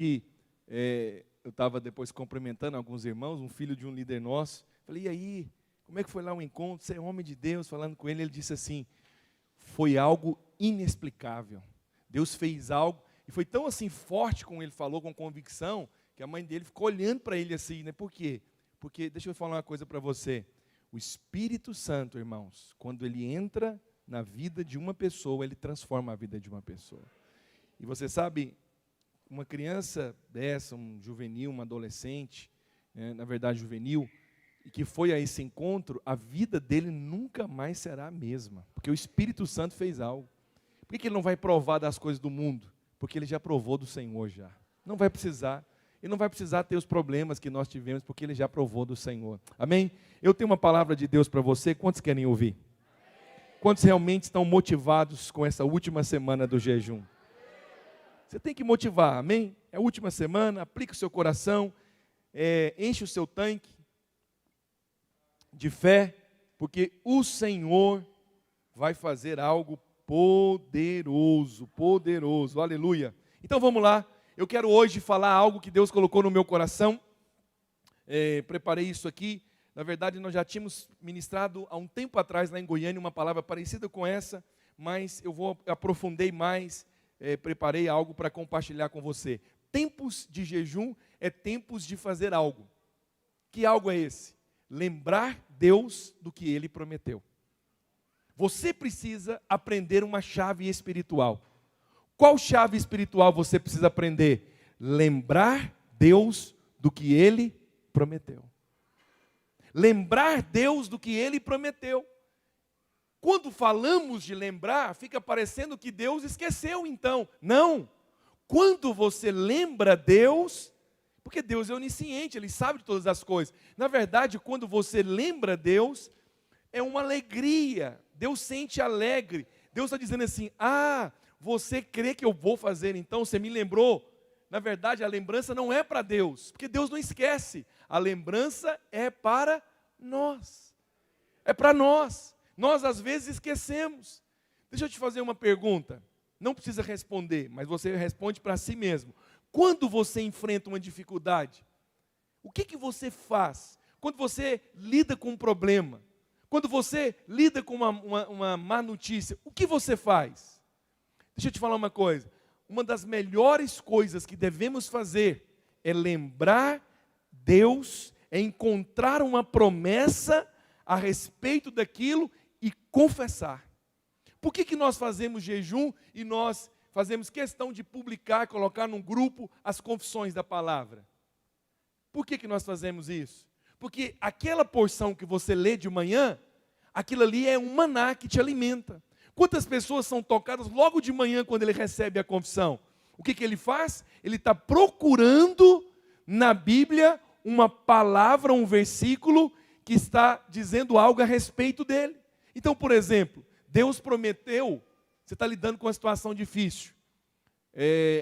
E eu estava depois cumprimentando alguns irmãos, um filho de um líder nosso. Falei, e aí, como é que foi lá o encontro? Você é homem de Deus, falando com ele. Ele disse assim, foi algo inexplicável. Deus fez algo, e foi tão assim forte como ele falou, com convicção, que a mãe dele ficou olhando para ele assim, né? Por quê? Porque, deixa eu falar uma coisa para você. O Espírito Santo, irmãos, quando ele entra na vida de uma pessoa, ele transforma a vida de uma pessoa. E você sabe, uma criança dessa, um juvenil, um adolescente, na verdade juvenil, e que foi a esse encontro, a vida dele nunca mais será a mesma, porque o Espírito Santo fez algo. Por que ele não vai provar das coisas do mundo? Porque ele já provou do Senhor já. Não vai precisar. Ele não vai precisar ter os problemas que nós tivemos, porque ele já provou do Senhor. Amém? Eu tenho uma palavra de Deus para você. Quantos querem ouvir? Quantos realmente estão motivados com essa última semana do jejum? Você tem que motivar, amém? É a última semana, aplica o seu coração, enche o seu tanque de fé, porque o Senhor vai fazer algo poderoso, poderoso, aleluia. Então vamos lá, eu quero hoje falar algo que Deus colocou no meu coração, preparei isso aqui, na verdade nós já tínhamos ministrado há um tempo atrás lá em Goiânia uma palavra parecida com essa, mas eu aprofundei mais, preparei algo para compartilhar com você. Tempos de jejum é tempos de fazer algo. Que algo é esse? Lembrar Deus do que Ele prometeu. Você precisa aprender uma chave espiritual. Qual chave espiritual você precisa aprender? Lembrar Deus do que Ele prometeu. Lembrar Deus do que Ele prometeu. Quando falamos de lembrar, fica parecendo que Deus esqueceu então. Não. Quando você lembra Deus, porque Deus é onisciente, Ele sabe de todas as coisas. Na verdade, quando você lembra Deus, é uma alegria. Deus sente alegre. Deus está dizendo assim, você crê que eu vou fazer, então você me lembrou. Na verdade, a lembrança não é para Deus, porque Deus não esquece. A lembrança é para nós. É para nós. Nós às vezes esquecemos. Deixa eu te fazer uma pergunta. Não precisa responder, mas você responde para si mesmo. Quando você enfrenta uma dificuldade, o que você faz? Quando você lida com um problema, quando você lida com uma má notícia, o que você faz? Deixa eu te falar uma coisa. Uma das melhores coisas que devemos fazer é lembrar Deus, é encontrar uma promessa a respeito daquilo e confessar. Por que nós fazemos jejum e nós fazemos questão de publicar, colocar num grupo as confissões da palavra? Por que nós fazemos isso? Porque aquela porção que você lê de manhã, aquilo ali é um maná que te alimenta. Quantas pessoas são tocadas logo de manhã quando ele recebe a confissão? O que ele faz? Ele está procurando na Bíblia uma palavra, um versículo que está dizendo algo a respeito dele. Então, por exemplo, Deus prometeu, você está lidando com uma situação difícil.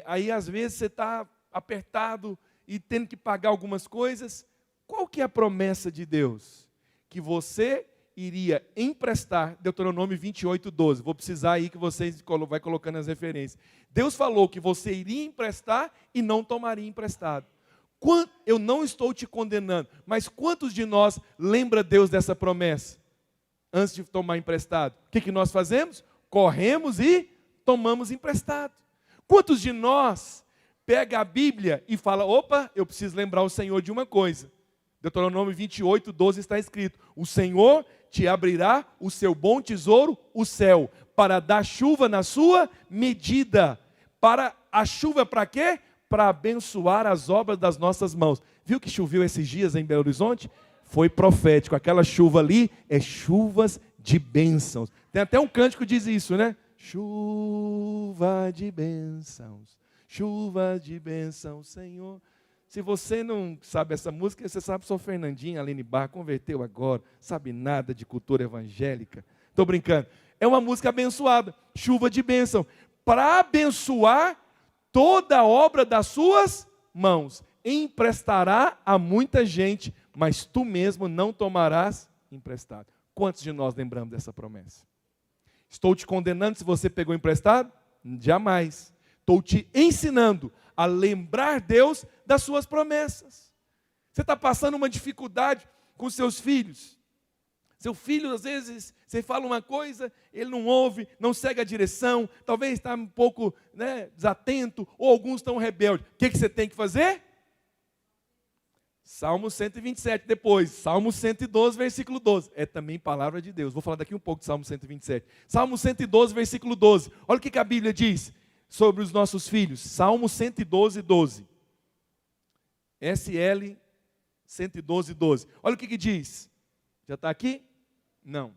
Aí às vezes você está apertado e tendo que pagar algumas coisas. Qual que é a promessa de Deus? Que você iria emprestar, Deuteronômio 28:12. Vou precisar aí que vocês vai colocando as referências. Deus falou que você iria emprestar e não tomaria emprestado. Eu não estou te condenando, mas quantos de nós lembra Deus dessa promessa? Antes de tomar emprestado, o que nós fazemos? Corremos e tomamos emprestado. Quantos de nós pega a Bíblia e fala, opa, eu preciso lembrar o Senhor de uma coisa. Deuteronômio 28:12 está escrito, o Senhor te abrirá o seu bom tesouro, o céu, para dar chuva na sua medida. Para a chuva para quê? Para abençoar as obras das nossas mãos. Viu que choveu esses dias em Belo Horizonte? Foi profético. Aquela chuva ali é chuvas de bênçãos. Tem até um cântico que diz isso, né? Chuva de bênçãos, Senhor. Se você não sabe essa música, você sabe só Fernandinha, Aline Barra, converteu agora, sabe nada de cultura evangélica. Estou brincando. É uma música abençoada, chuva de bênção, para abençoar toda a obra das suas mãos. Emprestará a muita gente, mas tu mesmo não tomarás emprestado. Quantos de nós lembramos dessa promessa? Estou te condenando se você pegou emprestado? Jamais. Estou te ensinando a lembrar Deus das suas promessas. Você está passando uma dificuldade com seus filhos. Seu filho, às vezes, você fala uma coisa, ele não ouve, não segue a direção, talvez está um pouco desatento, ou alguns estão rebeldes. O que você tem que fazer? Salmo 127, depois, Salmo 112, versículo 12. É também palavra de Deus. Vou falar daqui um pouco de Salmo 127. Salmo 112, versículo 12. Olha o que a Bíblia diz sobre os nossos filhos. Salmo 112, 12. SL 112, 12. Olha o que diz. Já está aqui? Não.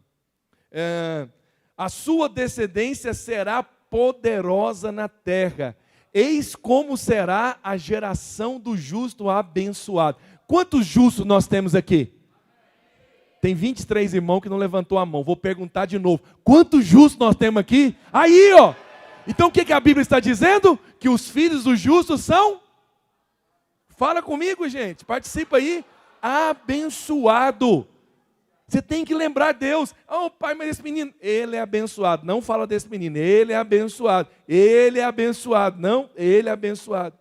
A sua descendência será poderosa na terra. Eis como será a geração do justo abençoado. Quantos justos nós temos aqui? Tem 23 irmãos que não levantou a mão. Vou perguntar de novo. Quantos justos nós temos aqui? Aí, ó. Então o que a Bíblia está dizendo? Que os filhos dos justos são? Fala comigo, gente. Participa aí. Abençoado. Você tem que lembrar Deus. Oh, pai, mas esse menino, ele é abençoado. Não fala desse menino, ele é abençoado. Ele é abençoado. Não, ele é abençoado.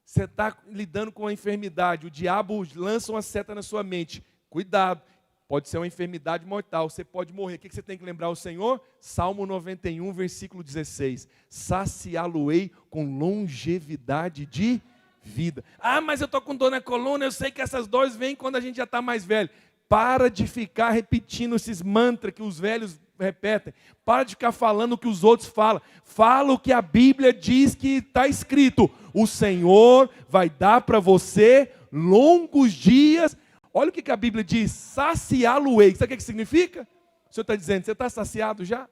Você está lidando com uma enfermidade. O diabo lança uma seta na sua mente. Cuidado, pode ser uma enfermidade mortal. Você pode morrer. O que você tem que lembrar o Senhor? Salmo 91, versículo 16. Saciá-lo-ei com longevidade de vida. Ah, mas eu estou com dor na coluna. Eu sei que essas dores vêm quando a gente já está mais velho. Para de ficar repetindo esses mantras que os velhos repetem. Para de ficar falando o que os outros falam. Fala o que a Bíblia diz que está escrito. O Senhor vai dar para você longos dias. Olha o que a Bíblia diz. Saciá-lo-ei. Sabe o que significa? O Senhor está dizendo, você está saciado já?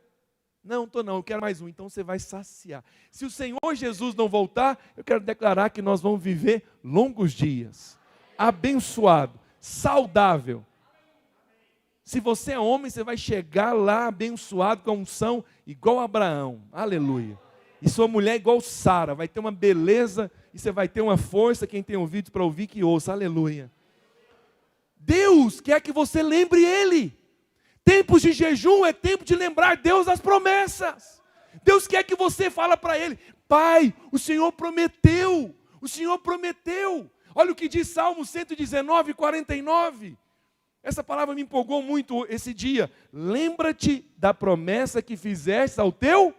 Não, estou não, eu quero mais um. Então você vai saciar. Se o Senhor Jesus não voltar, eu quero declarar que nós vamos viver longos dias. Abençoado, saudável. Se você é homem, você vai chegar lá abençoado com a unção igual a Abraão. Aleluia. E sua mulher igual Sara. Vai ter uma beleza e você vai ter uma força. Quem tem ouvidos para ouvir, que ouça. Aleluia. Deus quer que você lembre Ele. Tempos de jejum é tempo de lembrar Deus das promessas. Deus quer que você fale para Ele. Pai, o Senhor prometeu. O Senhor prometeu. Olha o que diz Salmo 119, 49. Essa palavra me empolgou muito esse dia. Lembra-te da promessa que fizeste ao teu,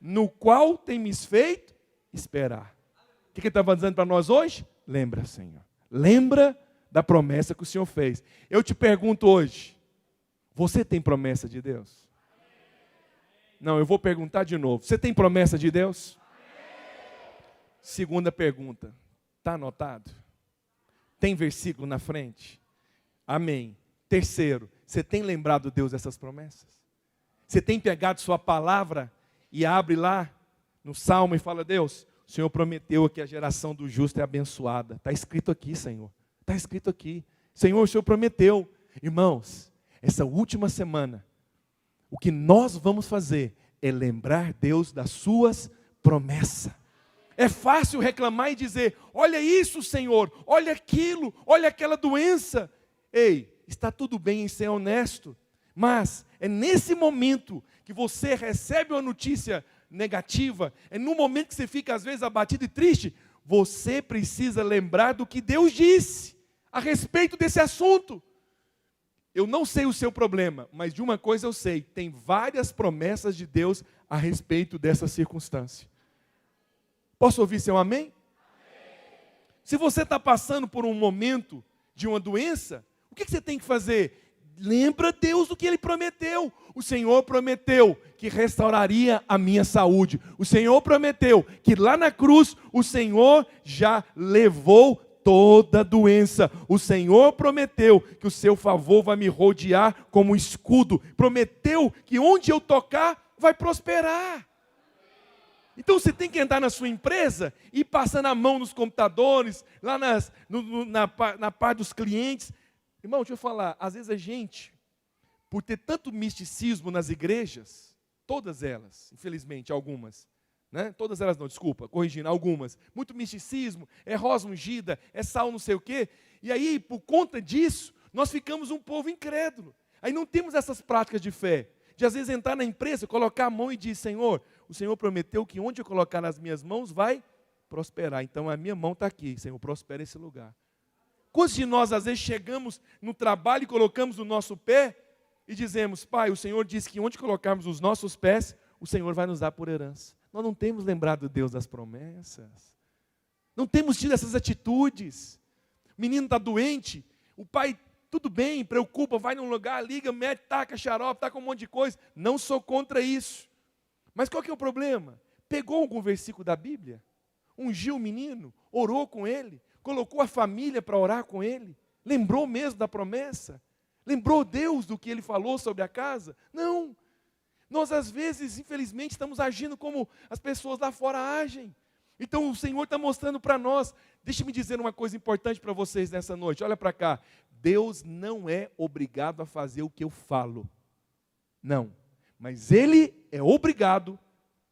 no qual temes feito esperar. O que ele estava dizendo para nós hoje? Lembra, Senhor. Lembra da promessa que o Senhor fez. Eu te pergunto hoje, você tem promessa de Deus? Não, eu vou perguntar de novo. Você tem promessa de Deus? Segunda pergunta. Está anotado? Tem versículo na frente? Amém. Terceiro, você tem lembrado Deus dessas promessas? Você tem pegado sua palavra e abre lá no Salmo e fala, Deus, o Senhor prometeu que a geração do justo é abençoada. Está escrito aqui, Senhor. Está escrito aqui. Senhor, o Senhor prometeu. Irmãos, essa última semana, o que nós vamos fazer é lembrar Deus das suas promessas. É fácil reclamar e dizer, olha isso, Senhor, olha aquilo, olha aquela doença. Ei, está tudo bem em ser honesto, mas é nesse momento que você recebe uma notícia negativa, é no momento que você fica às vezes abatido e triste, você precisa lembrar do que Deus disse a respeito desse assunto. Eu não sei o seu problema, mas de uma coisa eu sei, tem várias promessas de Deus a respeito dessa circunstância. Posso ouvir seu amém? Se você está passando por um momento de uma doença, o que você tem que fazer? Lembra Deus do que Ele prometeu. O Senhor prometeu que restauraria a minha saúde. O Senhor prometeu que lá na cruz o Senhor já levou toda a doença. O Senhor prometeu que o seu favor vai me rodear como escudo. Prometeu que onde eu tocar vai prosperar. Então você tem que entrar na sua empresa e ir passando a mão nos computadores, lá na parte dos clientes. Irmão, deixa eu falar, às vezes a gente, por ter tanto misticismo nas igrejas, todas elas, infelizmente, algumas, né? Todas elas não, desculpa, corrigindo, algumas, muito misticismo, é rosa ungida, é sal não sei o quê, e aí, por conta disso, nós ficamos um povo incrédulo. Aí não temos essas práticas de fé, de às vezes entrar na empresa, colocar a mão e dizer, Senhor, o Senhor prometeu que onde eu colocar nas minhas mãos vai prosperar. Então a minha mão está aqui, Senhor, prospera esse lugar. Quantos de nós, às vezes, chegamos no trabalho e colocamos o nosso pé e dizemos, Pai, o Senhor disse que onde colocarmos os nossos pés, o Senhor vai nos dar por herança. Nós não temos lembrado Deus das promessas. Não temos tido essas atitudes. O menino está doente, o pai, tudo bem, preocupa, vai num lugar, liga, mete, taca xarope, taca um monte de coisa. Não sou contra isso. Mas qual que é o problema? Pegou algum versículo da Bíblia, ungiu o menino, orou com ele, colocou a família para orar com ele, lembrou mesmo da promessa, lembrou Deus do que ele falou sobre a casa? Não. Nós às vezes, infelizmente, estamos agindo como as pessoas lá fora agem. Então o Senhor está mostrando para nós. Deixa-me dizer uma coisa importante para vocês nessa noite, olha para cá. Deus não é obrigado a fazer o que eu falo. Não. Mas Ele é obrigado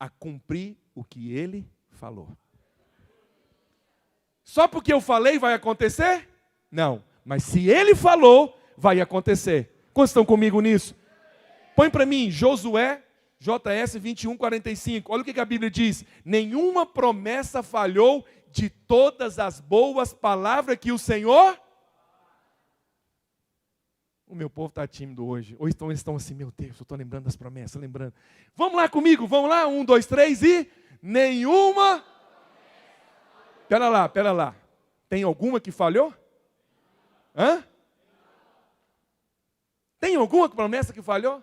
a cumprir o que Ele falou. Só porque eu falei vai acontecer? Não. Mas se Ele falou, vai acontecer. Quantos estão comigo nisso? Põe para mim, Josué, JS 21:45. Olha o que a Bíblia diz. Nenhuma promessa falhou de todas as boas palavras que o Senhor... O meu povo está tímido hoje. Ou eles estão assim, meu Deus, eu estou lembrando das promessas, lembrando. Vamos lá comigo, vamos lá, 1, 2, 3 e... Nenhuma... Pera lá. Tem alguma que falhou? Hã? Tem alguma promessa que falhou?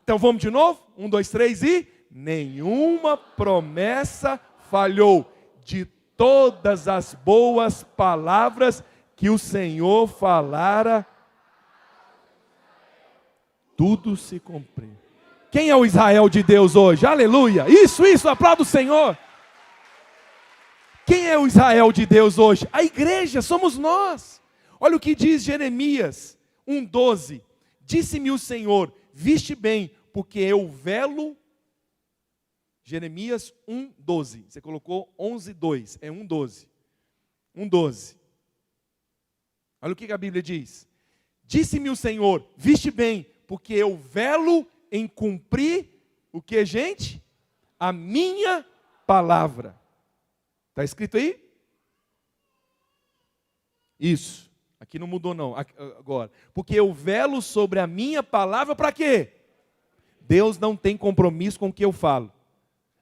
Então vamos de novo? 1, 2, 3 e... Nenhuma promessa falhou de todas as boas palavras que o Senhor falara. Tudo se cumpriu. Quem é o Israel de Deus hoje? Aleluia! Isso, aplauda o Senhor. Quem é o Israel de Deus hoje? A igreja, somos nós. Olha o que diz Jeremias 1:12. Disse-me o Senhor, viste bem, porque eu velo. Jeremias 1:12. Você colocou 11:2. É 1:12. 1:12. Olha o que a Bíblia diz. Disse-me o Senhor, viste bem, porque eu velo em cumprir o que, gente? A minha palavra. Está escrito aí? Isso. Aqui não mudou não. Agora. Porque eu velo sobre a minha palavra para quê? Deus não tem compromisso com o que eu falo.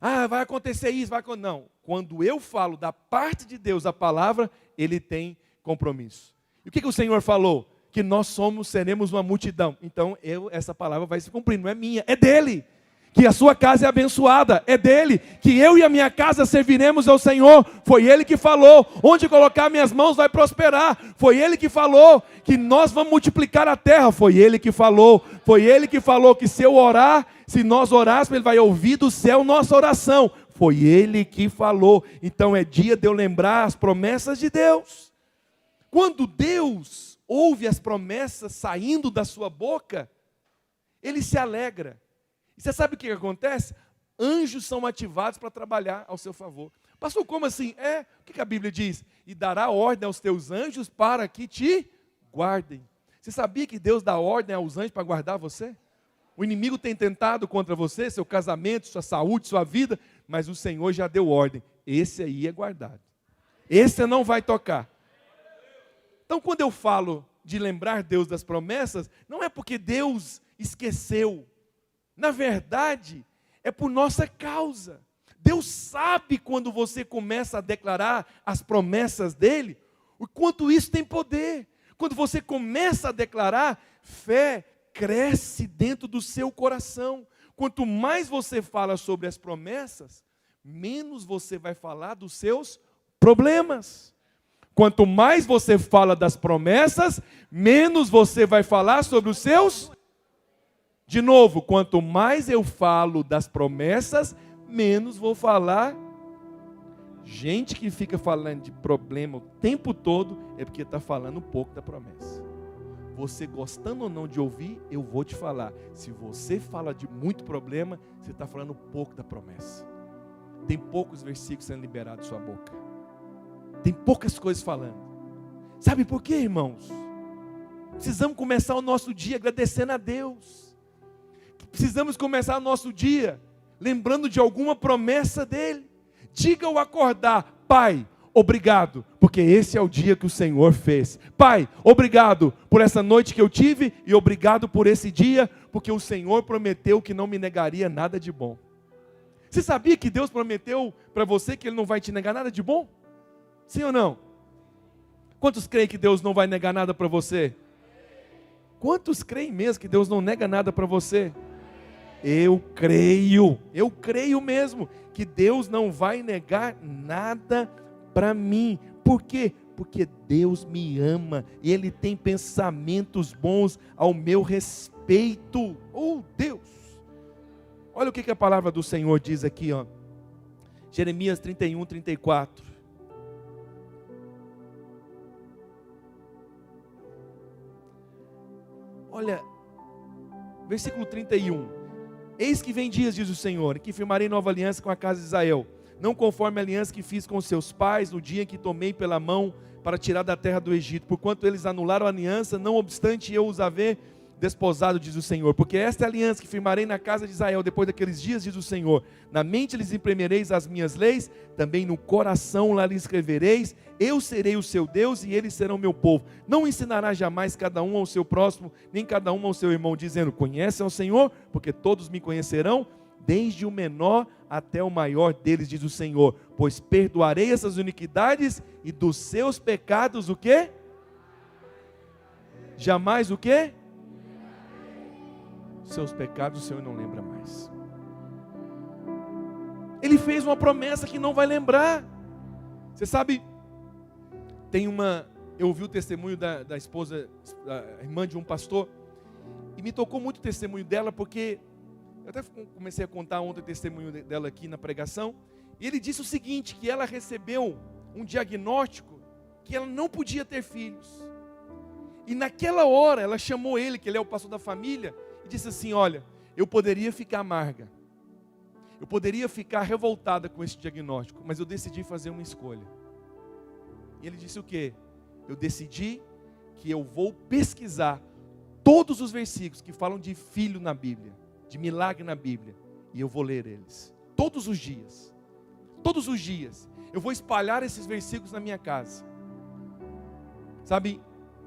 Ah, vai acontecer isso, vai acontecer. Não. Quando eu falo da parte de Deus a palavra, Ele tem compromisso. E o que o Senhor falou? Que nós seremos uma multidão. Então, essa palavra vai se cumprir, não é minha, é dele. Que a sua casa é abençoada, é dele. Que eu e a minha casa serviremos ao Senhor. Foi Ele que falou. Onde colocar minhas mãos vai prosperar. Foi Ele que falou que nós vamos multiplicar a terra. Foi Ele que falou. Foi Ele que falou que se eu orar, se nós orarmos, Ele vai ouvir do céu nossa oração. Foi Ele que falou. Então é dia de eu lembrar as promessas de Deus. Quando Deus ouve as promessas saindo da sua boca, Ele se alegra. E você sabe o que acontece? Anjos são ativados para trabalhar ao seu favor. Pastor, como assim? O que a Bíblia diz? E dará ordem aos teus anjos para que te guardem. Você sabia que Deus dá ordem aos anjos para guardar você? O inimigo tem tentado contra você, seu casamento, sua saúde, sua vida, mas o Senhor já deu ordem. Esse aí é guardado. Esse não vai tocar. Então, quando eu falo de lembrar Deus das promessas, não é porque Deus esqueceu. Na verdade, é por nossa causa. Deus sabe quando você começa a declarar as promessas dEle, o quanto isso tem poder. Quando você começa a declarar, fé cresce dentro do seu coração. Quanto mais você fala sobre as promessas, menos você vai falar dos seus problemas. Quanto mais você fala das promessas, menos você vai falar sobre os seus. De novo, quanto mais eu falo das promessas, menos vou falar. Gente que fica falando de problema o tempo todo, é porque está falando um pouco da promessa. Você gostando ou não de ouvir, eu vou te falar. Se você fala de muito problema, você está falando um pouco da promessa. Tem poucos versículos sendo liberados da sua boca. Tem poucas coisas falando. Sabe por quê, irmãos? Precisamos começar o nosso dia agradecendo a Deus. Precisamos começar o nosso dia lembrando de alguma promessa dEle. Diga ao acordar, Pai, obrigado, porque esse é o dia que o Senhor fez. Pai, obrigado por essa noite que eu tive e obrigado por esse dia, porque o Senhor prometeu que não me negaria nada de bom. Você sabia que Deus prometeu para você que Ele não vai te negar nada de bom? Sim ou não? Quantos creem que Deus não vai negar nada para você? Quantos creem mesmo que Deus não nega nada para você? Eu creio mesmo que Deus não vai negar nada para mim. Por quê? Porque Deus me ama e Ele tem pensamentos bons ao meu respeito. Oh, Deus! Olha o que a palavra do Senhor diz aqui, ó. Jeremias 31, 34. Olha, versículo 31. Eis que vem dias, diz o Senhor, em que firmarei nova aliança com a casa de Israel, não conforme a aliança que fiz com os seus pais no dia em que tomei pela mão para tirar da terra do Egito, porquanto eles anularam a aliança, não obstante eu os haver desposado, diz o Senhor, porque esta é a aliança que firmarei na casa de Israel depois daqueles dias, diz o Senhor, na mente lhes imprimereis as minhas leis, também no coração lá lhes escrevereis, eu serei o seu Deus e eles serão meu povo. Não ensinará jamais cada um ao seu próximo, nem cada um ao seu irmão, dizendo, conhecem ao Senhor, porque todos me conhecerão, desde o menor até o maior deles, diz o Senhor, pois perdoarei essas iniquidades e dos seus pecados o quê? Jamais o quê? Seus pecados o Senhor não lembra mais. Ele fez uma promessa que não vai lembrar. Você sabe, eu ouvi o testemunho da esposa, da irmã de um pastor, e me tocou muito o testemunho dela, porque eu até comecei a contar ontem o testemunho dela aqui na pregação, e ele disse o seguinte, que ela recebeu um diagnóstico, que ela não podia ter filhos, e naquela hora ela chamou ele, que ele é o pastor da família, e disse assim, olha, eu poderia ficar amarga, eu poderia ficar revoltada com esse diagnóstico, mas eu decidi fazer uma escolha. E ele disse o quê? Eu decidi que eu vou pesquisar todos os versículos que falam de filho na Bíblia, de milagre na Bíblia, e eu vou ler eles, todos os dias, eu vou espalhar esses versículos na minha casa. Sabe,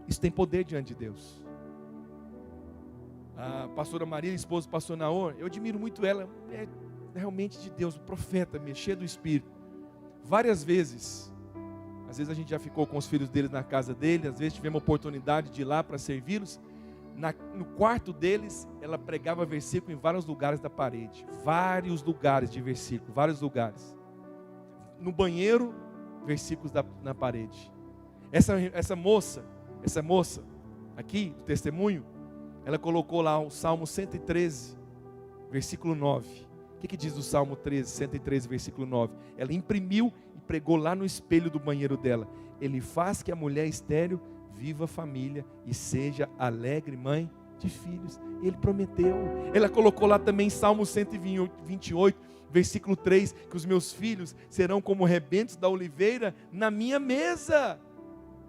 isso tem poder diante de Deus. A pastora Maria, esposa do pastor Naor, eu admiro muito ela, é realmente de Deus, um profeta, cheio do Espírito. Várias vezes, às vezes a gente já ficou com os filhos deles na casa dele, às vezes tivemos a oportunidade de ir lá para servi-los. No quarto deles, ela pregava versículo em vários lugares da parede, vários lugares de versículo, vários lugares. No banheiro, versículos na parede. Essa moça aqui, do testemunho, ela colocou lá o Salmo 113, versículo 9. O que diz o Salmo 113, versículo 9? Ela imprimiu e pregou lá no espelho do banheiro dela. Ele faz que a mulher estéril viva família e seja alegre mãe de filhos. Ele prometeu. Ela colocou lá também Salmo 128, versículo 3, que os meus filhos serão como rebentos da oliveira na minha mesa.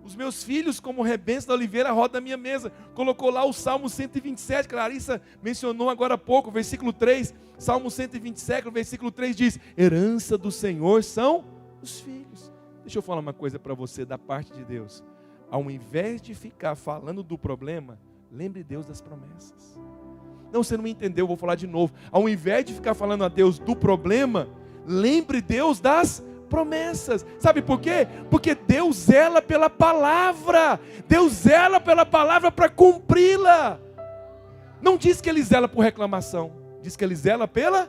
Os meus filhos como rebentos da oliveira rodam a minha mesa. Colocou lá o Salmo 127, que a Larissa mencionou agora há pouco, versículo 3. Salmo 127, versículo 3 diz, herança do Senhor são os filhos. Deixa eu falar uma coisa para você da parte de Deus. Ao invés de ficar falando do problema, lembre Deus das promessas. Não, você não me entendeu, vou falar de novo. Ao invés de ficar falando a Deus do problema, lembre Deus das promessas. Sabe por quê? Porque Deus zela pela palavra. Deus zela pela palavra para cumpri-la. Não diz que Ele zela por reclamação. Diz que Ele zela pela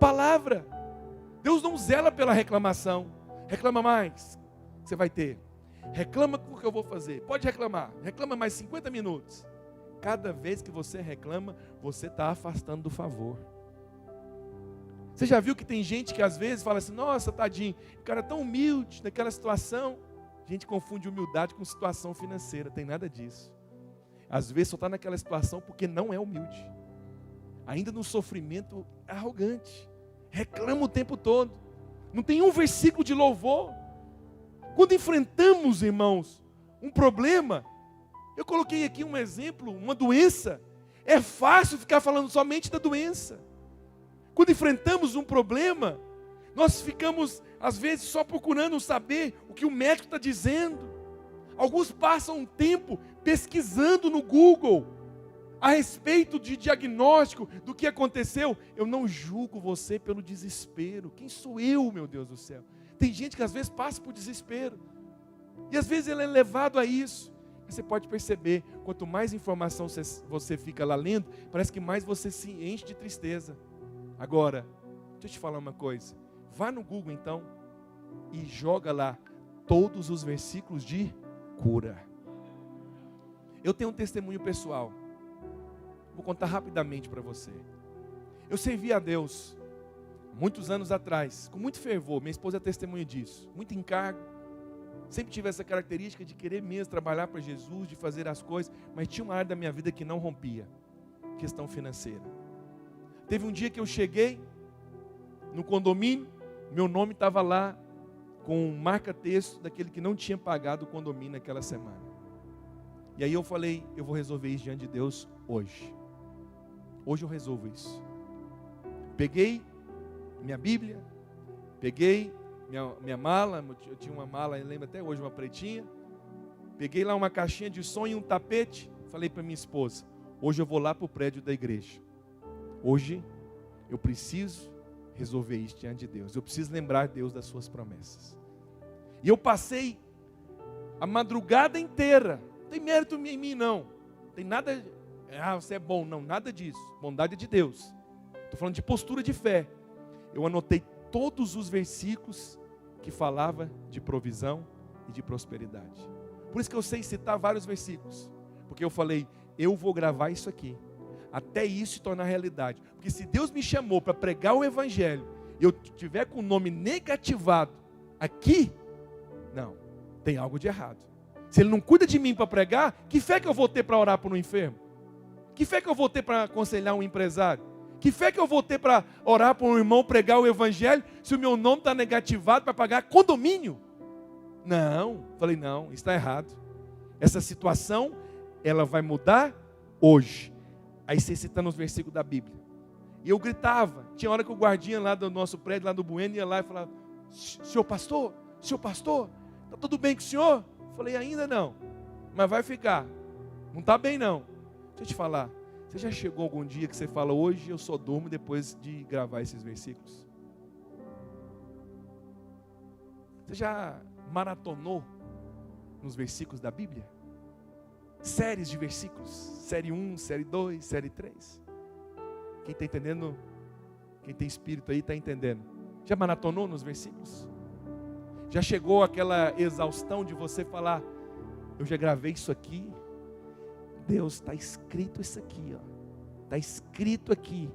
palavra. Deus não zela pela reclamação. Reclama mais, você vai ter. Reclama com o que eu vou fazer. Pode reclamar. Reclama mais 50 minutos. Cada vez que você reclama, você está afastando do favor. Você já viu que tem gente que às vezes fala assim, nossa, tadinho, o cara é tão humilde naquela situação. A gente confunde humildade com situação financeira, tem nada disso. Às vezes só está naquela situação porque não é humilde. Ainda no sofrimento arrogante. Reclama o tempo todo. Não tem um versículo de louvor. Quando enfrentamos, irmãos, um problema, eu coloquei aqui um exemplo, uma doença. É fácil ficar falando somente da doença. Quando enfrentamos um problema, nós ficamos às vezes só procurando saber o que o médico está dizendo. Alguns passam um tempo pesquisando no Google a respeito de diagnóstico do que aconteceu. Eu não julgo você pelo desespero. Quem sou eu, meu Deus do céu? Tem gente que às vezes passa por desespero. E às vezes ele é levado a isso. Você pode perceber, quanto mais informação você fica lá lendo, parece que mais você se enche de tristeza. Agora, deixa eu te falar uma coisa. Vá no Google então e joga lá todos os versículos de cura. Eu tenho um testemunho pessoal. Vou contar rapidamente para você. Eu servi a Deus muitos anos atrás, com muito fervor. Minha esposa é testemunha disso. Muito encargo. Sempre tive essa característica de querer mesmo trabalhar para Jesus, de fazer as coisas. Mas tinha uma área da minha vida que não rompia. Questão financeira. Teve um dia que eu cheguei no condomínio. Meu nome estava lá com um marca-texto daquele que não tinha pagado o condomínio naquela semana. E aí eu falei, eu vou resolver isso diante de Deus hoje. Hoje eu resolvo isso. Peguei minha Bíblia, peguei minha mala, eu tinha uma mala, eu lembro até hoje, uma pretinha. Peguei lá uma caixinha de som e um tapete. Falei para minha esposa, hoje eu vou lá para o prédio da igreja. Hoje eu preciso resolver isso diante de Deus. Eu preciso lembrar Deus das suas promessas. E eu passei a madrugada inteira. Não tem mérito em mim não. Não tem nada, você é bom. Não, nada disso. Bondade é de Deus. Estou falando de postura de fé. Eu anotei todos os versículos que falava de provisão e de prosperidade. Por isso que eu sei citar vários versículos. Porque eu falei, eu vou gravar isso aqui. Até isso se tornar realidade. Porque se Deus me chamou para pregar o Evangelho, e eu tiver com o nome negativado aqui, não, tem algo de errado. Se Ele não cuida de mim para pregar, que fé que eu vou ter para orar por um enfermo? Que fé que eu vou ter para aconselhar um empresário? Que fé que eu vou ter para orar por um irmão, pregar o Evangelho, se o meu nome está negativado para pagar condomínio? Não, falei não, está errado. Essa situação, ela vai mudar hoje. Aí você citando os versículos da Bíblia. E eu gritava. Tinha hora que o guardinha lá do nosso prédio, lá do Bueno, ia lá e falava, senhor pastor, está tudo bem com o senhor? Eu falei, ainda não, mas vai ficar. Não está bem não. Deixa eu te falar, você já chegou algum dia que você fala, hoje eu só durmo depois de gravar esses versículos? Você já maratonou nos versículos da Bíblia? Séries de versículos, série 1, série 2, série 3. Quem está entendendo, quem tem espírito aí está entendendo. Já maratonou nos versículos? Já chegou aquela exaustão de você falar, eu já gravei isso aqui. Deus, está escrito isso aqui, está escrito aqui,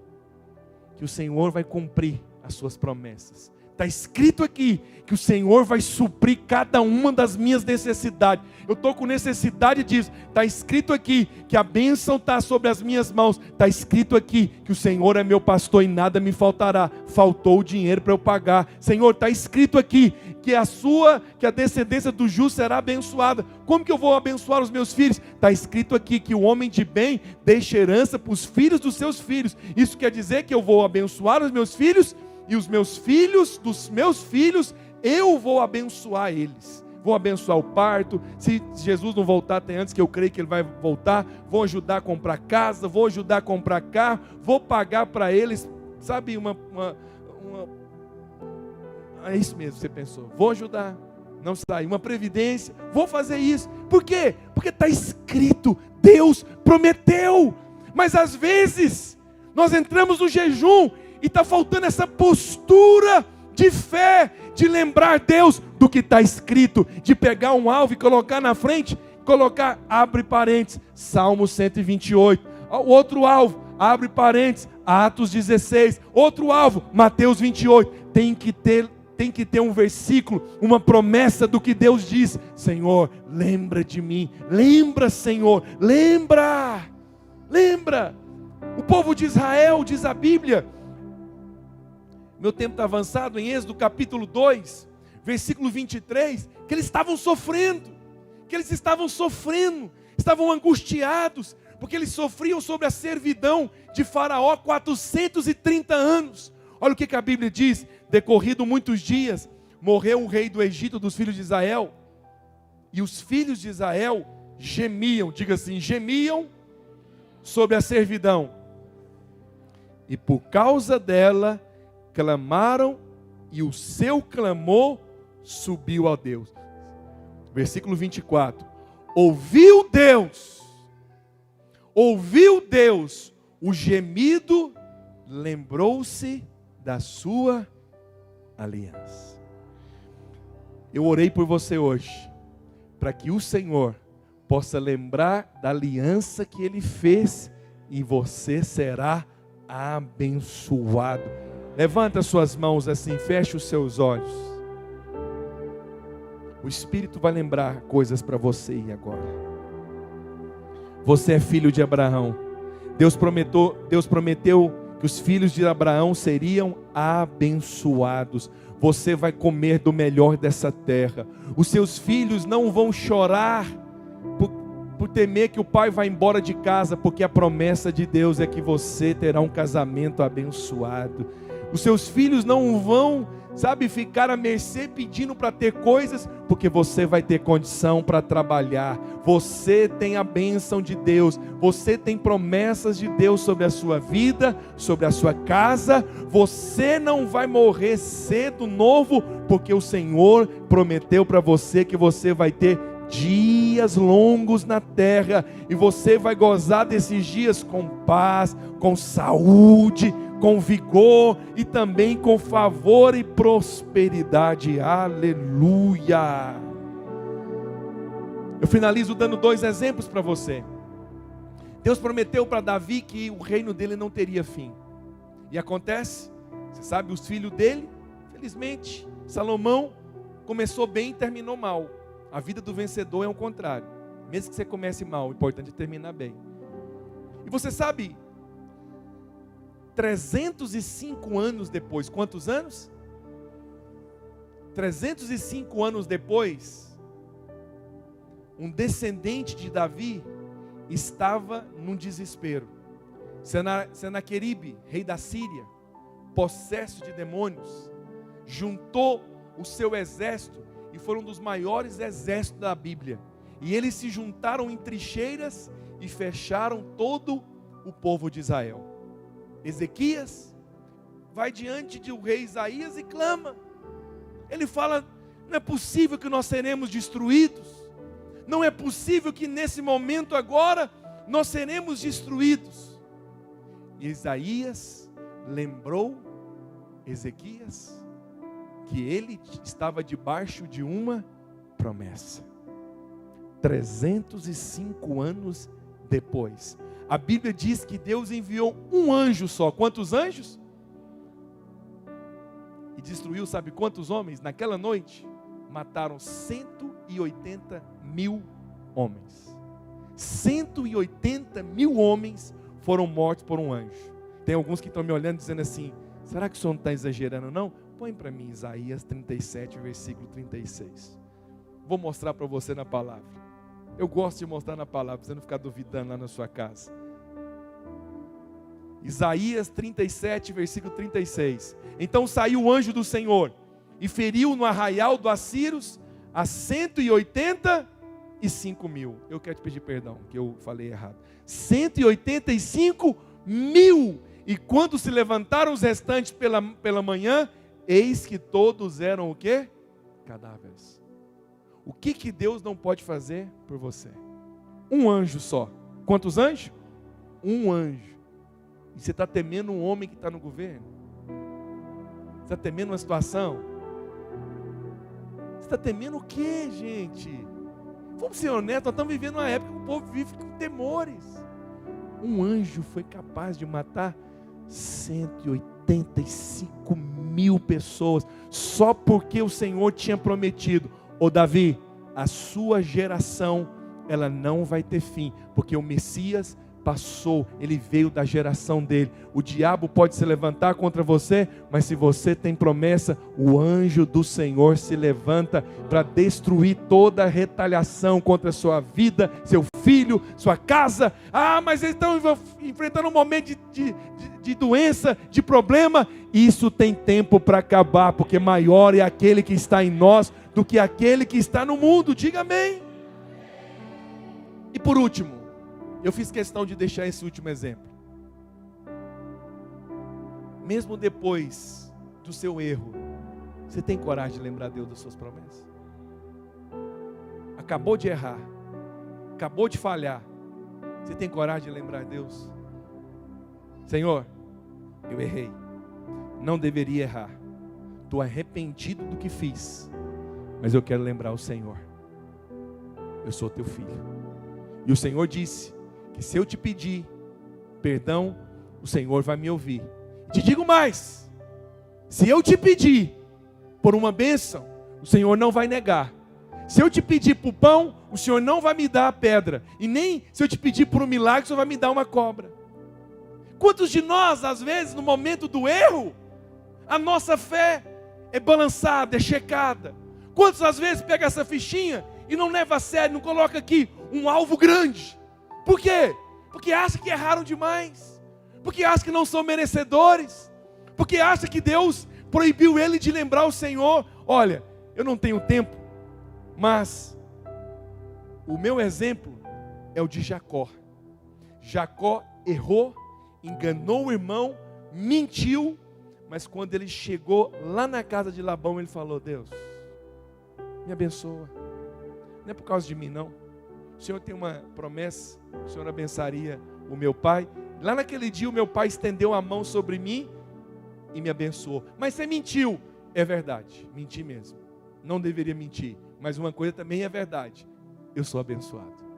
que o Senhor vai cumprir as suas promessas. Está escrito aqui que o Senhor vai suprir cada uma das minhas necessidades. Eu estou com necessidade disso. Está escrito aqui que a bênção está sobre as minhas mãos. Está escrito aqui que o Senhor é meu pastor e nada me faltará. Faltou o dinheiro para eu pagar. Senhor, está escrito aqui que a descendência do justo será abençoada. Como que eu vou abençoar os meus filhos? Está escrito aqui que o homem de bem deixa herança para os filhos dos seus filhos. Isso quer dizer que eu vou abençoar os meus filhos e os meus filhos dos meus filhos, eu vou abençoar eles. Vou abençoar o parto. Se Jesus não voltar até antes, que eu creio que Ele vai voltar, vou ajudar a comprar casa, vou ajudar a comprar carro, vou pagar para eles, sabe, é isso mesmo que você pensou. Vou ajudar, não sai, uma previdência, vou fazer isso. Por quê? Porque está escrito, Deus prometeu. Mas às vezes, nós entramos no jejum, e está faltando essa postura de fé, de lembrar Deus do que está escrito, de pegar um alvo e colocar na frente, abre parênteses, Salmo 128, o outro alvo, abre parênteses, Atos 16, outro alvo, Mateus 28, tem que ter um versículo, uma promessa do que Deus diz. Senhor, lembra de mim, lembra Senhor, lembra, o povo de Israel, diz a Bíblia, meu tempo está avançado, em Êxodo capítulo 2, versículo 23, que eles estavam sofrendo, estavam angustiados, porque eles sofriam sobre a servidão de Faraó 430 anos. Olha o que a Bíblia diz: decorrido muitos dias, morreu o rei do Egito, dos filhos de Israel, e os filhos de Israel gemiam, diga assim, gemiam sobre a servidão, e por causa dela clamaram, e o seu clamor subiu a Deus. Versículo 24, ouviu Deus o gemido, lembrou-se da sua aliança. Eu orei por você hoje, para que o Senhor possa lembrar da aliança que Ele fez, e você será abençoado. Levanta suas mãos assim, feche os seus olhos. O Espírito vai lembrar coisas para você agora. Você é filho de Abraão. Deus prometeu que os filhos de Abraão seriam abençoados. Você vai comer do melhor dessa terra. Os seus filhos não vão chorar por temer que o pai vá embora de casa, porque a promessa de Deus é que você terá um casamento abençoado. Os seus filhos não vão, ficar à mercê pedindo para ter coisas, porque você vai ter condição para trabalhar. Você tem a bênção de Deus, você tem promessas de Deus sobre a sua vida, sobre a sua casa. Você não vai morrer cedo, novo, porque o Senhor prometeu para você que você vai ter dias longos na terra, e você vai gozar desses dias com paz, com saúde, com vigor e também com favor e prosperidade. Aleluia! Eu finalizo dando 2 exemplos para você. Deus prometeu para Davi que o reino dele não teria fim. E acontece, você sabe, os filhos dele, felizmente, Salomão começou bem e terminou mal. A vida do vencedor é o contrário. Mesmo que você comece mal, o importante é terminar bem. E você sabe, 305 anos depois, quantos anos? 305 anos depois, um descendente de Davi estava num desespero. Senaqueribe, rei da Síria, possesso de demônios, juntou o seu exército, e foram um dos maiores exércitos da Bíblia, e eles se juntaram em trincheiras e fecharam todo o povo de Israel. Ezequias vai diante do rei Isaías e clama. Ele fala: não é possível que nós seremos destruídos, não é possível que nesse momento agora nós seremos destruídos. E Isaías lembrou Ezequias que ele estava debaixo de uma promessa. 305 anos depois, a Bíblia diz que Deus enviou um anjo só. Quantos anjos? E destruiu, sabe quantos homens? Naquela noite, mataram 180 mil homens. 180 mil homens foram mortos por um anjo. Tem alguns que estão me olhando dizendo assim: será que o senhor não está exagerando não? Põe para mim Isaías 37, versículo 36. Vou mostrar para você na palavra. Eu gosto de mostrar na palavra, para você não ficar duvidando lá na sua casa. Isaías 37, versículo 36. Então saiu o anjo do Senhor e feriu no arraial do Assírios a 185 mil. Eu quero te pedir perdão, que eu falei errado. 185 mil. E quando se levantaram os restantes pela manhã, eis que todos eram o quê? Cadáveres. O que Deus não pode fazer por você? Um anjo só. Quantos anjos? Um anjo. E você está temendo um homem que está no governo? Você está temendo uma situação? Você está temendo o quê, gente? Vamos ser honestos, nós estamos vivendo uma época que o povo vive com temores. Um anjo foi capaz de matar 185 mil pessoas, só porque o Senhor tinha prometido: ô Davi, a sua geração, ela não vai ter fim, porque o Messias passou, ele veio da geração dele. O diabo pode se levantar contra você, mas se você tem promessa, o anjo do Senhor se levanta para destruir toda a retaliação contra a sua vida, seu filho, sua casa. Ah, mas eles estão enfrentando um momento de de doença, de problema, isso tem tempo para acabar, porque maior é aquele que está em nós do que aquele que está no mundo. Diga amém. E por último, eu fiz questão de deixar esse último exemplo. Mesmo depois do seu erro, você tem coragem de lembrar Deus das suas promessas? Acabou de errar, acabou de falhar, você tem coragem de lembrar Deus? Senhor, eu errei, não deveria errar, estou arrependido do que fiz, mas eu quero lembrar o Senhor, eu sou teu filho, e o Senhor disse, que se eu te pedir perdão, o Senhor vai me ouvir. Te digo mais, se eu te pedir por uma bênção, o Senhor não vai negar. Se eu te pedir por pão, o Senhor não vai me dar a pedra. E nem se eu te pedir por um milagre, o Senhor vai me dar uma cobra. Quantos de nós, às vezes, no momento do erro, a nossa fé é balançada, é checada? Quantos, às vezes, pega essa fichinha e não leva a sério, não coloca aqui um alvo grande? Por quê? Porque acha que erraram demais. Porque acha que não são merecedores. Porque acha que Deus proibiu ele de lembrar o Senhor. Olha, eu não tenho tempo, mas o meu exemplo é o de Jacó. Jacó errou, enganou o irmão, mentiu, mas quando ele chegou lá na casa de Labão, ele falou: Deus, me abençoa. Não é por causa de mim não. O Senhor tem uma promessa, o Senhor abençoaria o meu pai. Lá naquele dia o meu pai estendeu a mão sobre mim e me abençoou. Mas você mentiu. É verdade, menti mesmo. Não deveria mentir. Mas uma coisa também é verdade: eu sou abençoado.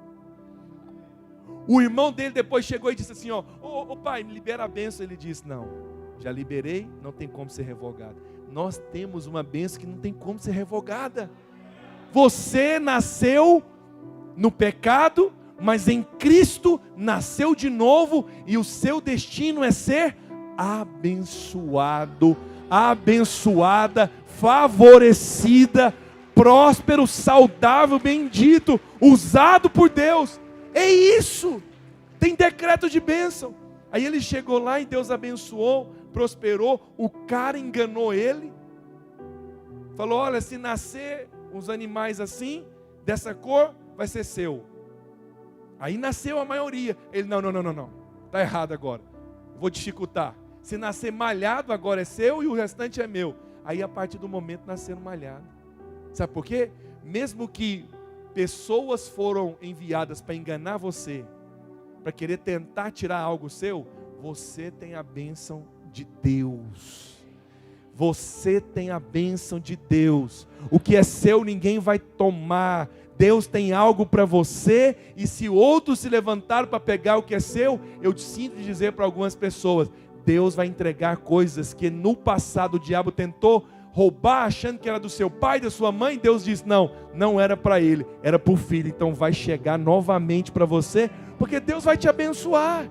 O irmão dele depois chegou e disse assim: ó, pai, me libera a bênção. Ele disse: não, já liberei, não tem como ser revogado. Nós temos uma bênção que não tem como ser revogada. Você nasceu no pecado, mas em Cristo nasceu de novo, e o seu destino é ser abençoado, abençoada, favorecida, próspero, saudável, bendito, usado por Deus. É isso. Tem decreto de bênção. Aí ele chegou lá e Deus abençoou, prosperou. O cara enganou ele, falou: olha, se nascer uns animais assim, dessa cor, vai ser seu. Aí nasceu a maioria. Ele: não, está errado agora, vou dificultar. Se nascer malhado, agora é seu e o restante é meu. Aí a partir do momento nasceram malhado. Sabe por quê? Mesmo que pessoas foram enviadas para enganar você, para querer tentar tirar algo seu, você tem a bênção de Deus. Você tem a bênção de Deus. O que é seu ninguém vai tomar. Deus tem algo para você, e se outros se levantaram para pegar o que é seu, eu sinto dizer para algumas pessoas: Deus vai entregar coisas que no passado o diabo tentou roubar, achando que era do seu pai, da sua mãe. Deus diz: não, não era para ele, era para o filho. Então vai chegar novamente para você, porque Deus vai te abençoar.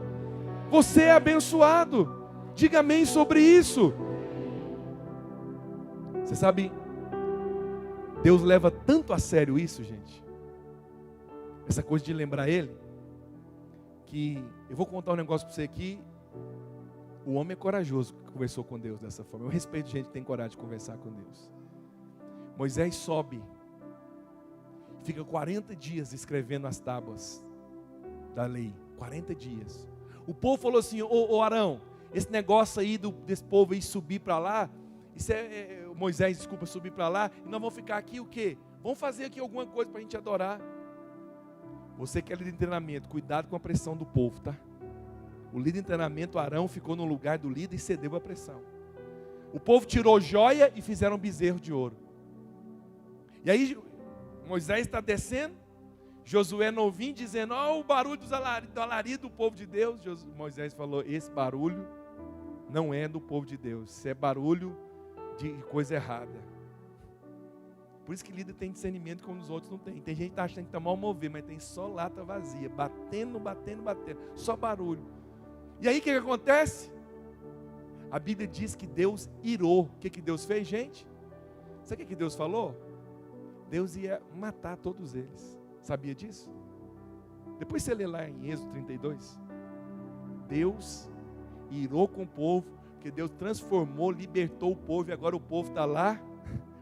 Você é abençoado. Diga amém sobre isso. Você sabe, Deus leva tanto a sério isso, gente, essa coisa de lembrar Ele, que eu vou contar um negócio para você aqui. O homem é corajoso que conversou com Deus dessa forma. Eu respeito gente que tem coragem de conversar com Deus. Moisés sobe, fica 40 dias escrevendo as tábuas da lei. 40 dias. O povo falou assim: ô Arão, esse negócio aí desse povo aí subir para lá, isso Moisés, desculpa, subir para lá, e nós vamos ficar aqui o quê? Vamos fazer aqui alguma coisa para a gente adorar. Você que é líder de treinamento, cuidado com a pressão do povo, tá? O líder de treinamento, Arão, ficou no lugar do líder e cedeu a pressão. O povo tirou joia e fizeram um bezerro de ouro. E aí Moisés está descendo, Josué novinho dizendo: ó, o barulho do alarido do povo de Deus. Moisés falou: esse barulho não é do povo de Deus, isso é barulho de coisa errada. Por isso que líder tem discernimento como os outros não têm. Tem gente que está achando que está mal mover, mas tem só lata vazia, batendo, só barulho. E aí o que acontece? A Bíblia diz que Deus irou. O que Deus fez, gente? Sabe o que Deus falou? Deus ia matar todos eles. Sabia disso? Depois você lê lá em Êxodo 32. Deus irou com o povo, porque Deus transformou, libertou o povo, e agora o povo está lá.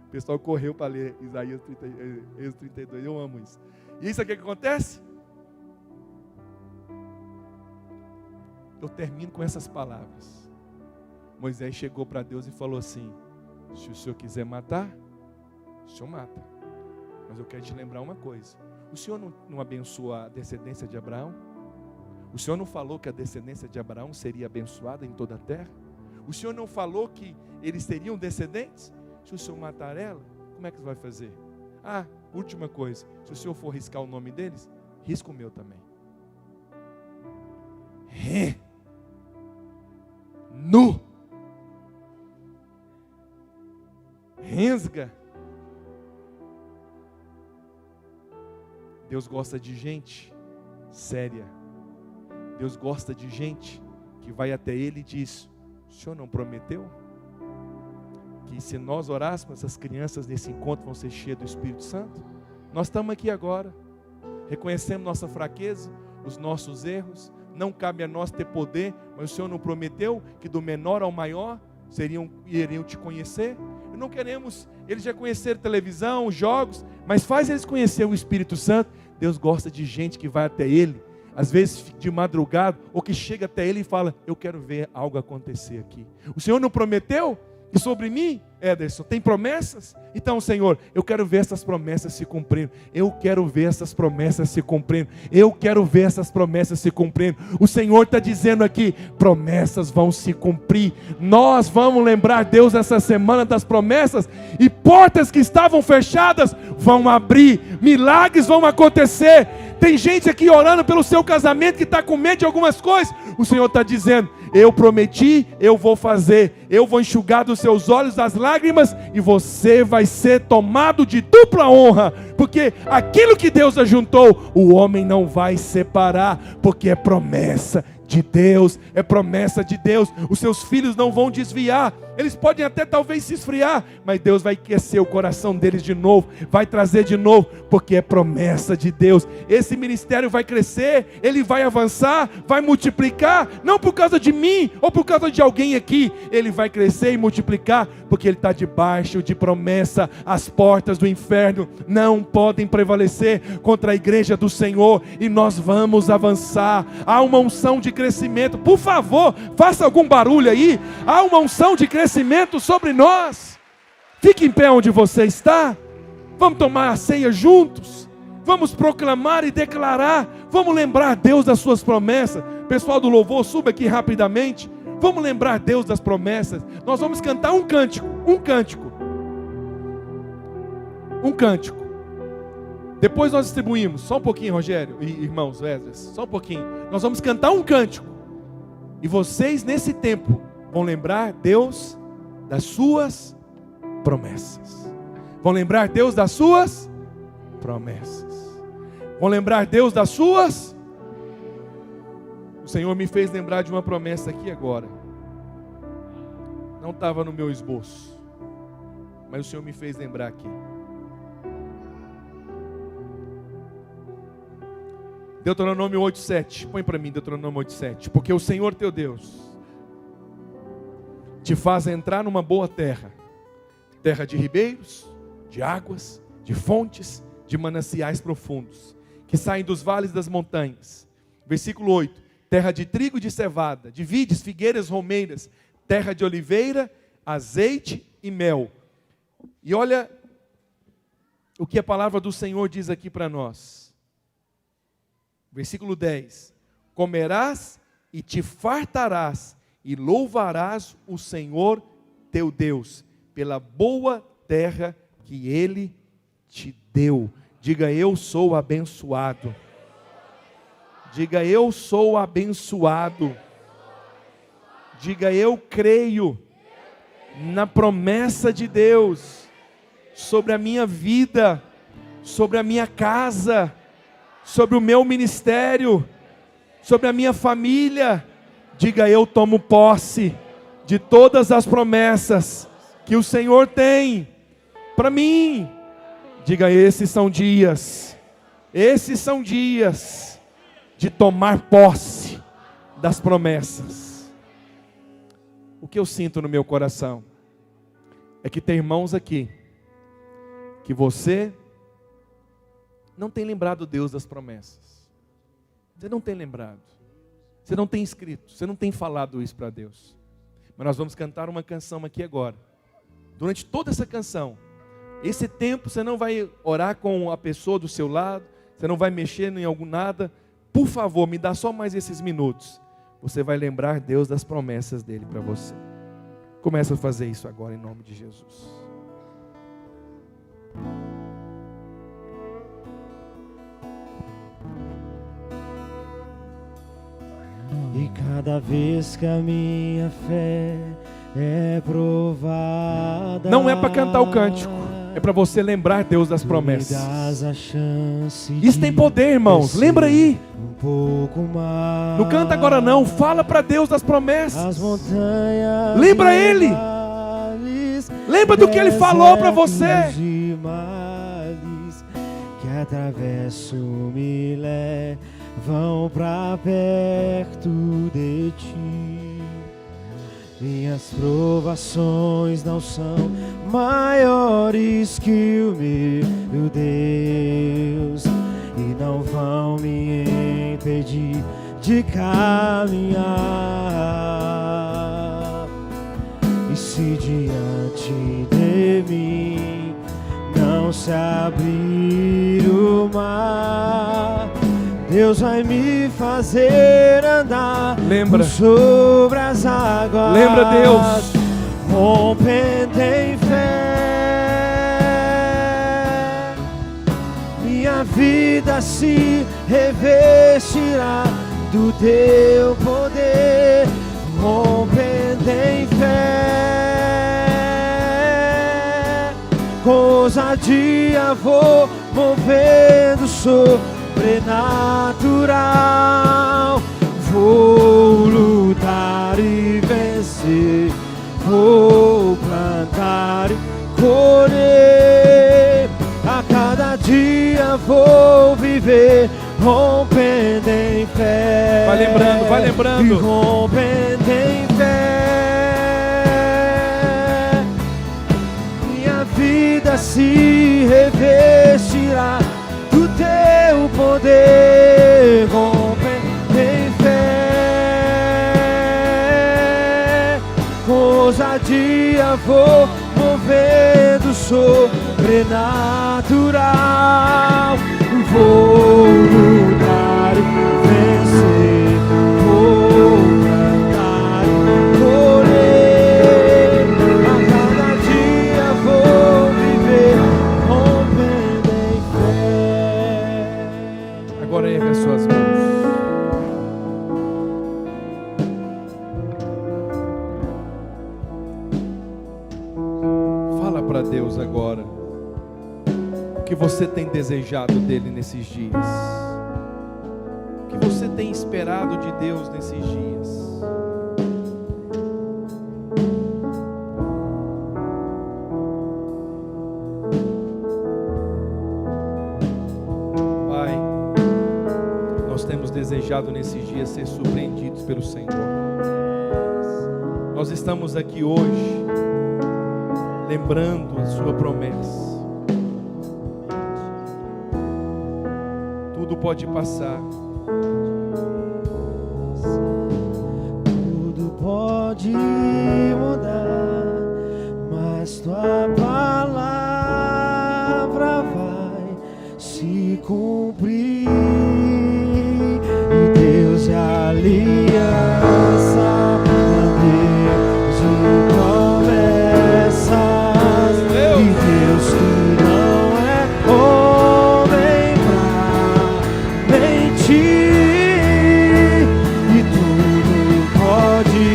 O pessoal correu para ler Isaías 32, eu amo isso. E isso aqui que acontece? Eu termino com essas palavras. Moisés chegou para Deus e falou assim: se o Senhor quiser matar, o Senhor mata. Mas eu quero te lembrar uma coisa: o Senhor não abençoou a descendência de Abraão? O Senhor não falou que a descendência de Abraão seria abençoada em toda a terra? O Senhor não falou que eles teriam descendentes? Se o Senhor matar ela, como é que você vai fazer? Ah, última coisa: se o Senhor for riscar o nome deles, risca o meu também. Nu. Rensga. Deus gosta de gente séria. Deus gosta de gente que vai até Ele e diz: o Senhor não prometeu que se nós orássemos, essas crianças nesse encontro vão ser cheias do Espírito Santo? Nós estamos aqui agora, reconhecemos nossa fraqueza, os nossos erros. Não cabe a nós ter poder, mas o Senhor não prometeu que do menor ao maior iriam te conhecer? E não queremos eles já conheceram televisão, jogos, mas faz eles conhecer o Espírito Santo. Deus gosta de gente que vai até Ele, às vezes de madrugada, ou que chega até Ele e fala: eu quero ver algo acontecer aqui. O Senhor não prometeu que sobre mim, Ederson, tem promessas? Então, Senhor, eu quero ver essas promessas se cumprindo. Eu quero ver essas promessas se cumprindo. Eu quero ver essas promessas se cumprindo. O Senhor está dizendo aqui: promessas vão se cumprir. Nós vamos lembrar Deus essa semana das promessas, e portas que estavam fechadas vão abrir, milagres vão acontecer. Tem gente aqui orando pelo seu casamento que está com medo de algumas coisas. O Senhor está dizendo: eu prometi, eu vou fazer. Eu vou enxugar dos seus olhos as lágrimas, e você vai ser tomado de dupla honra, porque aquilo que Deus ajuntou, o homem não vai separar, porque é promessa de Deus, é promessa de Deus. Os seus filhos não vão desviar, eles podem até talvez se esfriar, mas Deus vai aquecer o coração deles de novo, vai trazer de novo, porque é promessa de Deus. Esse ministério vai crescer, ele vai avançar, vai multiplicar, não por causa de mim, ou por causa de alguém aqui. Ele vai crescer e multiplicar, porque ele está debaixo de promessa. As portas do inferno não podem prevalecer contra a igreja do Senhor, e nós vamos avançar. Há uma unção de crescimento. Por favor, faça algum barulho aí. Há uma unção de crescimento sobre nós. Fique em pé onde você está. Vamos tomar a ceia juntos. Vamos proclamar e declarar. Vamos lembrar Deus das suas promessas. Pessoal do louvor, suba aqui rapidamente. Vamos lembrar Deus das promessas. Nós vamos cantar um cântico. Depois nós distribuímos. Só um pouquinho, Rogério e irmãos Wesley, só um pouquinho. Nós vamos cantar um cântico. E vocês nesse tempo vão lembrar Deus das suas promessas. Vão lembrar Deus das suas promessas. Vão lembrar Deus das suas. O Senhor me fez lembrar de uma promessa aqui agora. Não estava no meu esboço, mas o Senhor me fez lembrar aqui. Deuteronômio 8:7. Põe para mim Deuteronômio 8:7. Porque o Senhor teu Deus te faz entrar numa boa terra, terra de ribeiros, de águas, de fontes, de mananciais profundos, que saem dos vales das montanhas. Versículo 8. Terra de trigo e de cevada, de vides, figueiras, romeiras, terra de oliveira, azeite e mel. E olha o que a palavra do Senhor diz aqui para nós. Versículo 10. Comerás e te fartarás, e louvarás o Senhor teu Deus, pela boa terra que Ele te deu. Diga: eu sou abençoado. Diga: eu sou abençoado. Diga: eu creio na promessa de Deus sobre a minha vida, sobre a minha casa, sobre o meu ministério, sobre a minha família. Diga: eu tomo posse de todas as promessas que o Senhor tem para mim. Diga: esses são dias de tomar posse das promessas. O que eu sinto no meu coração é que tem irmãos aqui que você não tem lembrado Deus das promessas. Você não tem lembrado. Você não tem escrito. Você não tem falado isso para Deus. Mas nós vamos cantar uma canção aqui agora. Durante toda essa canção, esse tempo você não vai orar com a pessoa do seu lado, você não vai mexer em algum nada. Por favor, me dá só mais esses minutos. Você vai lembrar Deus das promessas dele para você. Começa a fazer isso agora em nome de Jesus. E cada vez que a minha fé é provada, não é para cantar o cântico, é para você lembrar Deus das promessas. Isso tem poder, irmãos. Lembra aí. Um pouco mais. Não canta agora não, fala para Deus das promessas. As montanhas, lembra Ele. Lembra do que Ele falou para você. Que atravesso-me levam para perto de ti. Minhas provações não são maiores que o meu Deus, e não vão me impedir de caminhar. E se diante de mim não se abrir o mar, Deus vai me fazer andar. Lembra sobre as águas. Lembra Deus, rompendo em fé, minha vida se revestirá do teu poder. Rompendo em fé, com ousadia vou movendo sobrenatural. Vou lutar e vencer, vou plantar e colher. A cada dia vou viver, rompendo em fé. vai lembrando, vai lembrando. E rompendo em fé, minha vida se revestirá do teu poder. Rompendo em fé, com ousadia vou movendo sobrenatural. Vou lutar e vencer, vou cantar e colher. A cada dia vou viver, rompendo em fé. Agora ergue as suas mãos. Fala para Deus agora o que você tem desejado dele nesses dias, o que você tem esperado de Deus nesses dias. Pai, nós temos desejado nesses dias ser surpreendidos pelo Senhor. Nós estamos aqui hoje lembrando a sua promessa. Tudo pode passar, tudo pode mudar, mas tua palavra vai se cumprir. E Deus é a aliança, Deus de promessas, e Deus que não é homem pra mentir. E tudo pode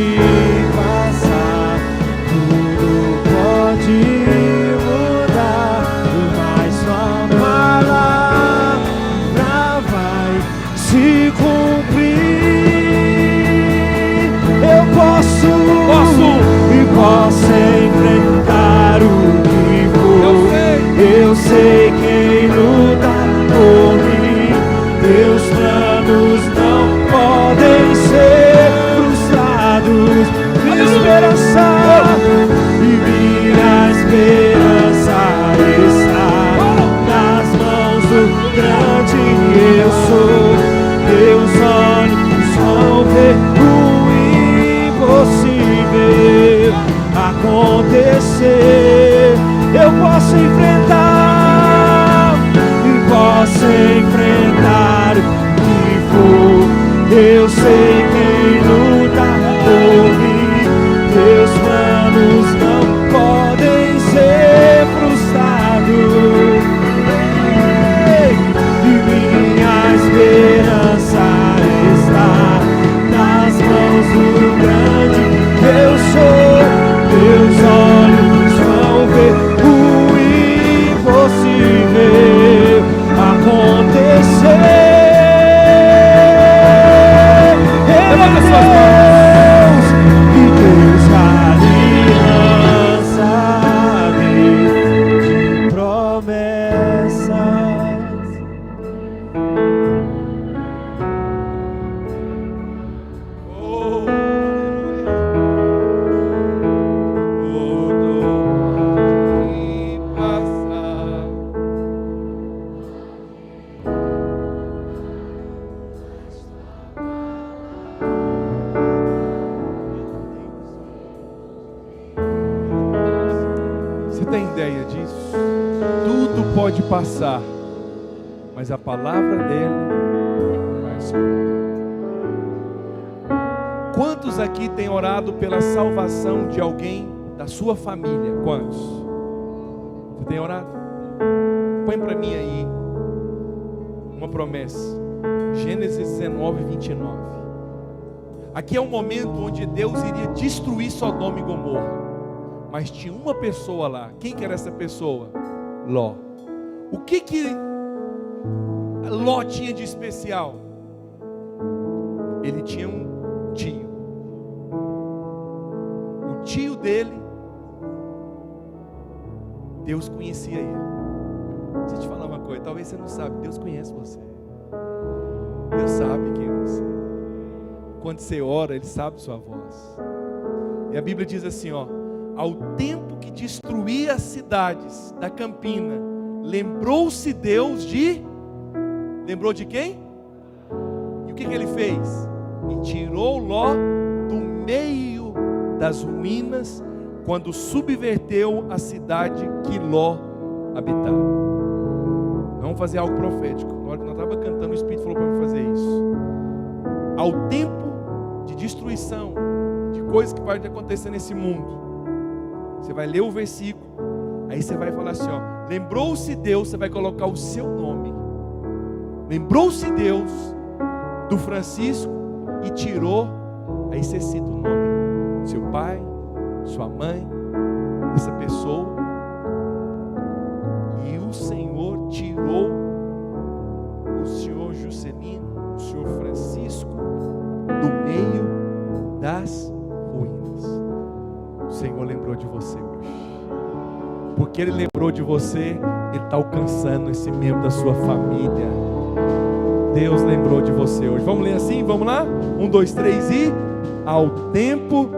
passar, tudo pode mudar, mas sua palavra eu sou. Teus olhos vão ver o impossível acontecer. Eu posso enfrentar o que for. Eu sei quem luta por mim. Teus planos não podem ser frustrados. E minha esperança está nas mãos do grande eu sou. Teus olhos vão ver o impossível acontecer. Levanta suas mãos. E Deus aliança de promessas. Oh, você tem ideia disso? Tudo pode passar, mas a palavra dele vai se cumprir. Quantos aqui têm orado pela salvação de alguém da sua família? Quantos? Você tem orado? Põe para mim aí uma promessa. Gênesis 19, 29. Aqui é um momento onde Deus iria destruir Sodoma e Gomorra. Mas tinha uma pessoa lá. Quem que era essa pessoa? Ló. O que Ló tinha de especial? Ele tinha um tio. O tio dele, Deus conhecia ele. Deixa eu te falar uma coisa. Talvez você não sabe. Deus conhece você. Deus sabe quem é você. Quando você ora, Ele sabe sua voz. E a Bíblia diz assim, ó: ao tempo que destruía as cidades da campina, lembrou-se Deus de... Lembrou de quem? E o que ele fez? E tirou Ló do meio das ruínas, quando subverteu a cidade que Ló habitava. Vamos fazer algo profético. Na hora que nós estávamos cantando, o Espírito falou para mim fazer isso. Ao tempo de destruição, de coisas que podem acontecer nesse mundo, você vai ler o versículo, aí você vai falar assim, ó: lembrou-se Deus, você vai colocar o seu nome. Lembrou-se Deus do Francisco e tirou, aí você cita o nome, seu pai, sua mãe, essa pessoa, e o Senhor tirou o senhor Juscelino, o senhor Francisco, do meio das ruínas. O Senhor lembrou de você hoje. Porque Ele lembrou de você, Ele está alcançando esse membro da sua família. Deus lembrou de você hoje. Vamos ler assim? Vamos lá? 1, 2, 3 e... ao tempo...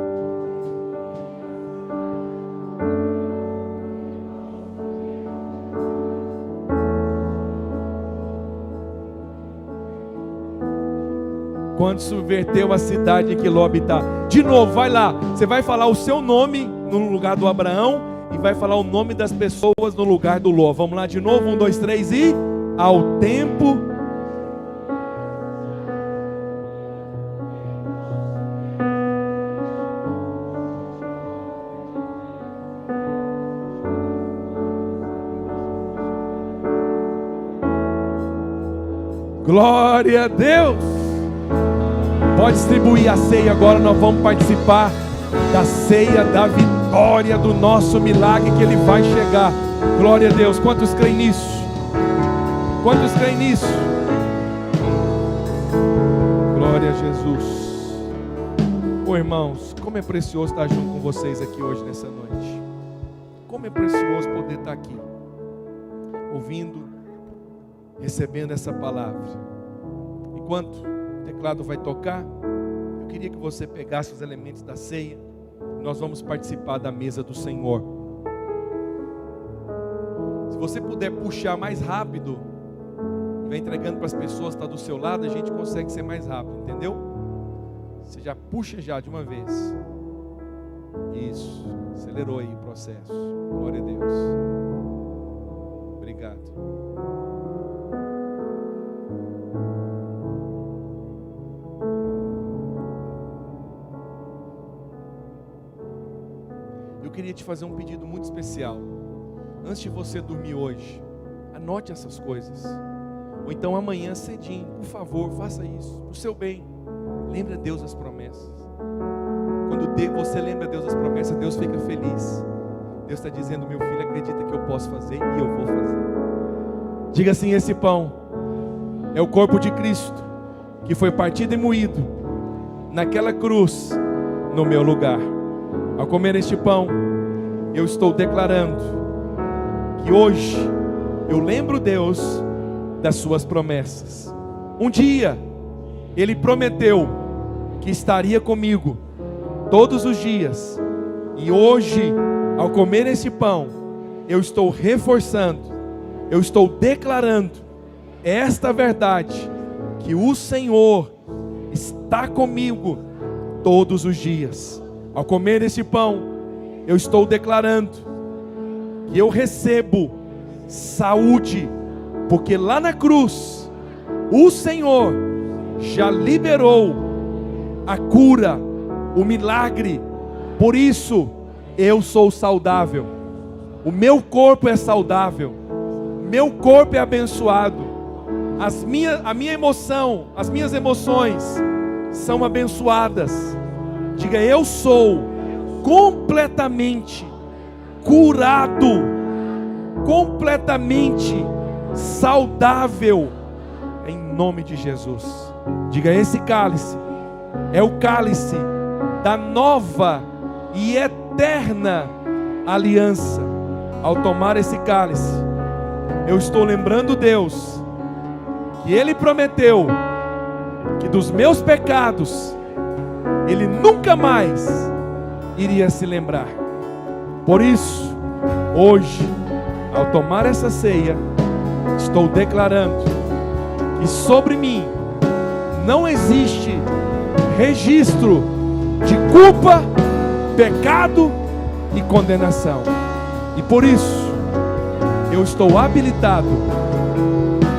quando subverteu a cidade em que Ló habitava. De novo, vai lá. Você vai falar o seu nome no lugar do Abraão e vai falar o nome das pessoas no lugar do Ló. Vamos lá de novo, 1, 2, 3 e... ao tempo... Glória a Deus! Pode distribuir a ceia agora. Nós vamos participar da ceia da vitória, do nosso milagre, que Ele vai chegar. Glória a Deus. Quantos creem nisso? Quantos creem nisso? Glória a Jesus. Oh, irmãos, como é precioso estar junto com vocês aqui hoje nessa noite. Como é precioso poder estar aqui ouvindo, recebendo essa palavra. Enquanto o teclado vai tocar, eu queria que você pegasse os elementos da ceia. Nós vamos participar da mesa do Senhor. Se você puder puxar mais rápido, vai entregando para as pessoas que estão do seu lado, a gente consegue ser mais rápido, entendeu? Você já puxa já de uma vez. Isso, acelerou aí o processo. Glória a Deus. Obrigado. Eu queria te fazer um pedido muito especial. Antes de você dormir hoje, anote essas coisas. Ou então amanhã cedinho, por favor, faça isso, para o seu bem. Lembre a Deus das promessas. Quando você lembra a Deus das promessas, Deus fica feliz. Deus está dizendo: meu filho, acredita que eu posso fazer e eu vou fazer. Diga assim: esse pão é o corpo de Cristo, que foi partido e moído naquela cruz, no meu lugar. Ao comer este pão, eu estou declarando que hoje eu lembro, Deus, das suas promessas. Um dia Ele prometeu que estaria comigo todos os dias. E hoje, ao comer este pão, eu estou reforçando, eu estou declarando esta verdade, que o Senhor está comigo todos os dias. Ao comer este pão, eu estou declarando que eu recebo saúde, porque lá na cruz, o Senhor já liberou a cura, o milagre. Por isso, eu sou saudável. O meu corpo é saudável. Meu corpo é abençoado. A minha emoção, as minhas emoções são abençoadas. Diga: eu sou completamente curado, completamente saudável, em nome de Jesus. Diga: esse cálice é o cálice da nova e eterna aliança. Ao tomar esse cálice, eu estou lembrando, Deus, que Ele prometeu que dos meus pecados Ele nunca mais iria se lembrar. Por isso, hoje, ao tomar essa ceia, estou declarando que sobre mim não existe registro de culpa, pecado e condenação. E por isso, eu estou habilitado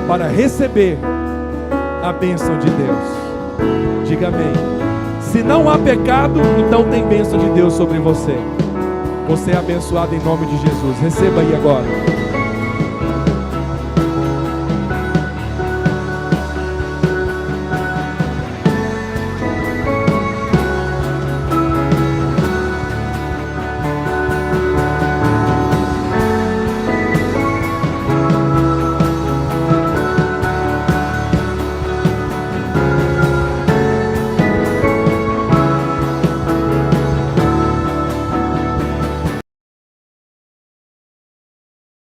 para receber a bênção de Deus. Diga amém. Se não há pecado, então tem bênção de Deus sobre você. Você é abençoado em nome de Jesus. Receba aí agora.